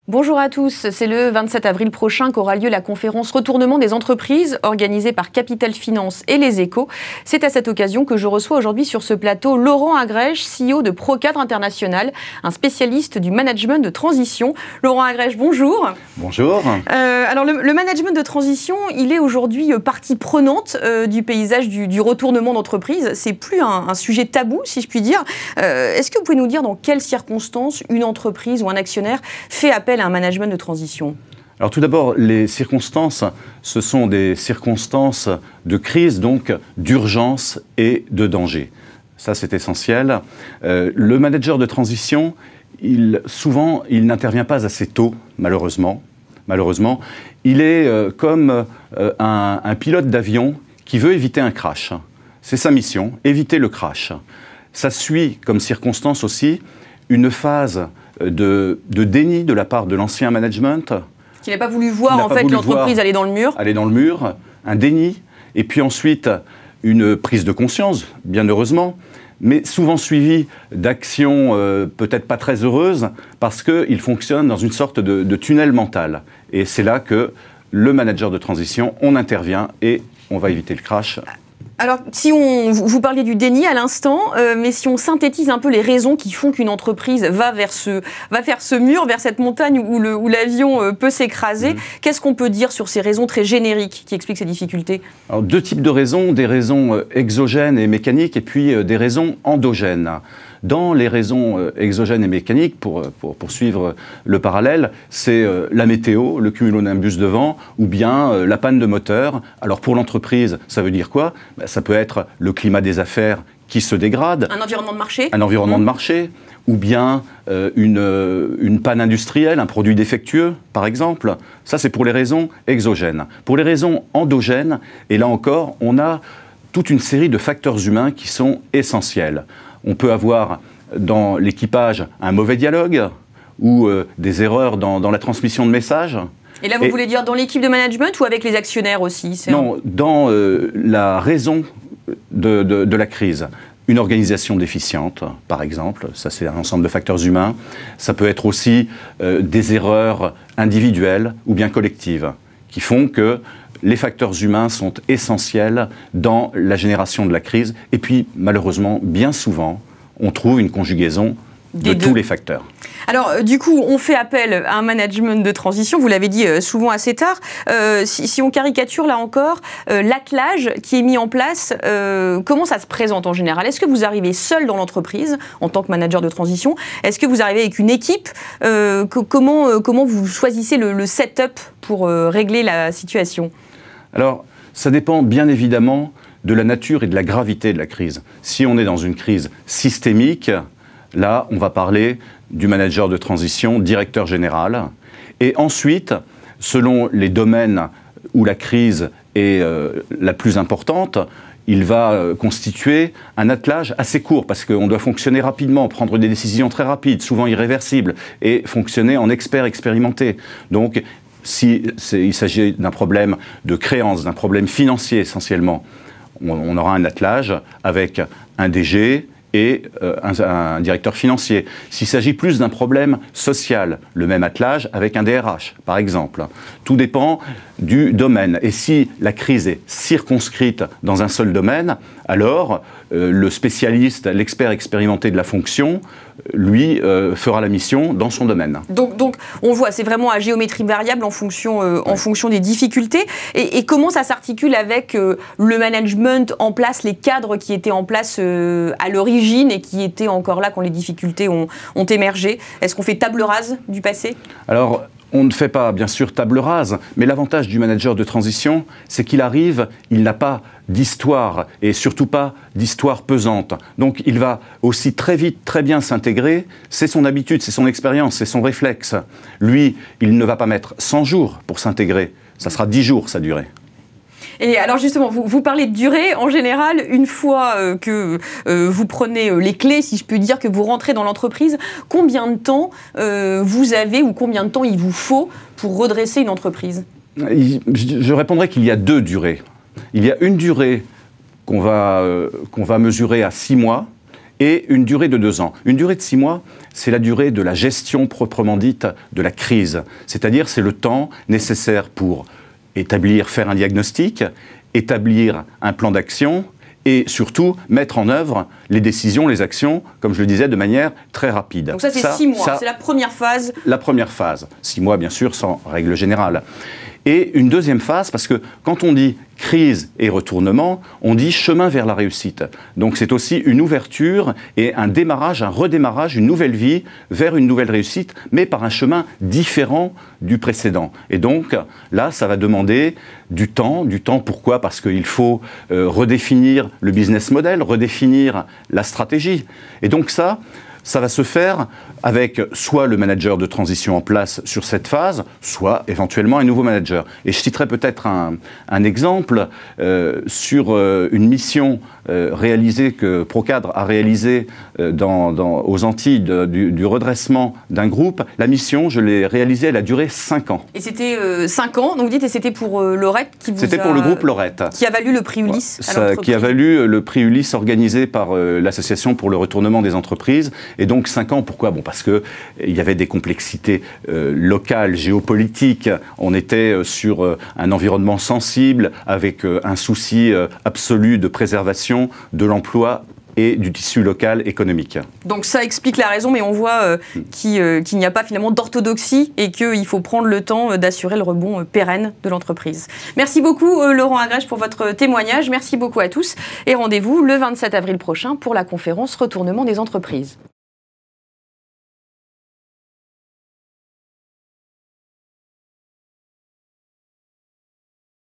Bonjour à tous, c'est le 27 avril prochain qu'aura lieu la conférence Retournement des entreprises organisée par Capital Finance et Les Échos. C'est à cette occasion que je reçois aujourd'hui sur ce plateau Laurent Agrèche, CEO de Procadre International, un spécialiste du management de transition. Laurent Agrèche, bonjour. Bonjour. Alors le management de transition, il est aujourd'hui partie prenante du paysage du retournement d'entreprise. C'est plus un sujet tabou, si je puis dire. Est-ce que vous pouvez nous dire dans quelles circonstances une entreprise ou un actionnaire fait appel à un management de transition? Alors tout d'abord, les circonstances, ce sont des circonstances de crise, donc d'urgence et de danger. Ça, c'est essentiel. Le manager de transition, souvent, il n'intervient pas assez tôt, malheureusement. Il est comme un pilote d'avion qui veut éviter un crash. C'est sa mission, éviter le crash. Ça suit comme circonstance aussi une phase de déni de la part de l'ancien management. Qui n'a pas voulu voir en fait l'entreprise aller dans le mur. Aller dans le mur, un déni, et puis ensuite une prise de conscience, bien heureusement, mais souvent suivie d'actions peut-être pas très heureuses, parce qu'il fonctionne dans une sorte de tunnel mental. Et c'est là que le manager de transition, on intervient et on va éviter le crash. Alors, si vous parliez du déni à l'instant, mais si on synthétise un peu les raisons qui font qu'une entreprise va vers ce mur, vers cette montagne où l'avion peut s'écraser, qu'est-ce qu'on peut dire sur ces raisons très génériques qui expliquent ces difficultés? Alors, deux types de raisons, des raisons exogènes et mécaniques, et puis des raisons endogènes. Dans les raisons exogènes et mécaniques, pour suivre le parallèle, c'est la météo, le cumulonimbus de vent, ou bien la panne de moteur. Alors pour l'entreprise, ça veut dire quoi? Ça peut être le climat des affaires qui se dégrade. Un environnement de marché. Un environnement de marché, ou bien une panne industrielle, un produit défectueux, par exemple. Ça, c'est pour les raisons exogènes. Pour les raisons endogènes, et là encore, on a toute une série de facteurs humains qui sont essentiels. On peut avoir dans l'équipage un mauvais dialogue ou des erreurs dans la transmission de messages. Et là, vous voulez dire dans l'équipe de management ou avec les actionnaires aussi? Non, dans la raison de la crise. Une organisation déficiente, par exemple, ça c'est un ensemble de facteurs humains. Ça peut être aussi des erreurs individuelles ou bien collectives qui font que les facteurs humains sont essentiels dans la génération de la crise. Et puis, malheureusement, bien souvent, on trouve une conjugaison de tous les facteurs. Alors, du coup, on fait appel à un management de transition, vous l'avez dit souvent assez tard. Si on caricature, là encore, l'attelage qui est mis en place, comment ça se présente en général? Est-ce que vous arrivez seul dans l'entreprise, en tant que manager de transition? Est-ce que vous arrivez avec une équipe? Comment vous choisissez le setup pour régler la situation? Alors, ça dépend bien évidemment de la nature et de la gravité de la crise. Si on est dans une crise systémique, là, on va parler du manager de transition, directeur général. Et ensuite, selon les domaines où la crise est la plus importante, il va constituer un attelage assez court, parce qu'on doit fonctionner rapidement, prendre des décisions très rapides, souvent irréversibles, et fonctionner en expert expérimenté. Donc, s'il s'agit d'un problème de créance, d'un problème financier essentiellement, on aura un attelage avec un DG et un directeur financier. S'il s'agit plus d'un problème social, le même attelage avec un DRH, par exemple. Tout dépend du domaine. Et si la crise est circonscrite dans un seul domaine, alors le spécialiste, l'expert expérimenté de la fonction, lui, fera la mission dans son domaine. Donc on voit, c'est vraiment à géométrie variable en fonction des difficultés. Et comment ça s'articule avec le management en place, les cadres qui étaient en place à l'origine et qui étaient encore là quand les difficultés ont émergé? Est-ce qu'on fait table rase du passé? Alors, on ne fait pas, bien sûr, table rase, mais l'avantage du manager de transition, c'est qu'il arrive, il n'a pas d'histoire, et surtout pas d'histoire pesante. Donc il va aussi très vite, très bien s'intégrer, c'est son habitude, c'est son expérience, c'est son réflexe. Lui, il ne va pas mettre 100 jours pour s'intégrer, ça sera 10 jours sa durée. Et alors justement, vous parlez de durée, en général, une fois que vous prenez les clés, si je peux dire, que vous rentrez dans l'entreprise, combien de temps vous avez ou combien de temps il vous faut pour redresser une entreprise? Je répondrai qu'il y a deux durées. Il y a une durée qu'on va mesurer à 6 mois et une durée de 2 ans. Une durée de 6 mois, c'est la durée de la gestion proprement dite de la crise. C'est-à-dire, c'est le temps nécessaire pour faire un diagnostic, établir un plan d'action et surtout mettre en œuvre les décisions, les actions, comme je le disais, de manière très rapide. Donc ça, c'est 6 mois, c'est la première phase. La première phase. 6 mois, bien sûr, sans règle générale. Et une deuxième phase, parce que quand on dit crise et retournement, on dit chemin vers la réussite. Donc c'est aussi une ouverture et un démarrage, un redémarrage, une nouvelle vie vers une nouvelle réussite, mais par un chemin différent du précédent. Et donc là, ça va demander du temps. Du temps, pourquoi? Parce qu'il faut redéfinir le business model, redéfinir la stratégie. Et donc ça va se faire avec soit le manager de transition en place sur cette phase, soit éventuellement un nouveau manager. Et je citerai peut-être un exemple sur une mission réalisée que Procadre a réalisée aux Antilles du redressement d'un groupe. La mission, je l'ai réalisée, elle a duré 5 ans. Et c'était 5 ans, donc vous dites, et c'était pour Lorette qui vous C'était pour le groupe Lorette. Qui a valu le prix Ulysse à l'entreprise. Qui a valu le prix Ulysse organisé par l'Association pour le retournement des entreprises. Et donc 5 ans, pourquoi? Bon, parce qu'il y avait des complexités locales, géopolitiques. On était sur un environnement sensible, avec un souci absolu de préservation de l'emploi et du tissu local économique. Donc ça explique la raison, mais on voit qu'il n'y a pas finalement d'orthodoxie et qu'il faut prendre le temps d'assurer le rebond pérenne de l'entreprise. Merci beaucoup Laurent Agrèche pour votre témoignage, merci beaucoup à tous et rendez-vous le 27 avril prochain pour la conférence Retournement des entreprises.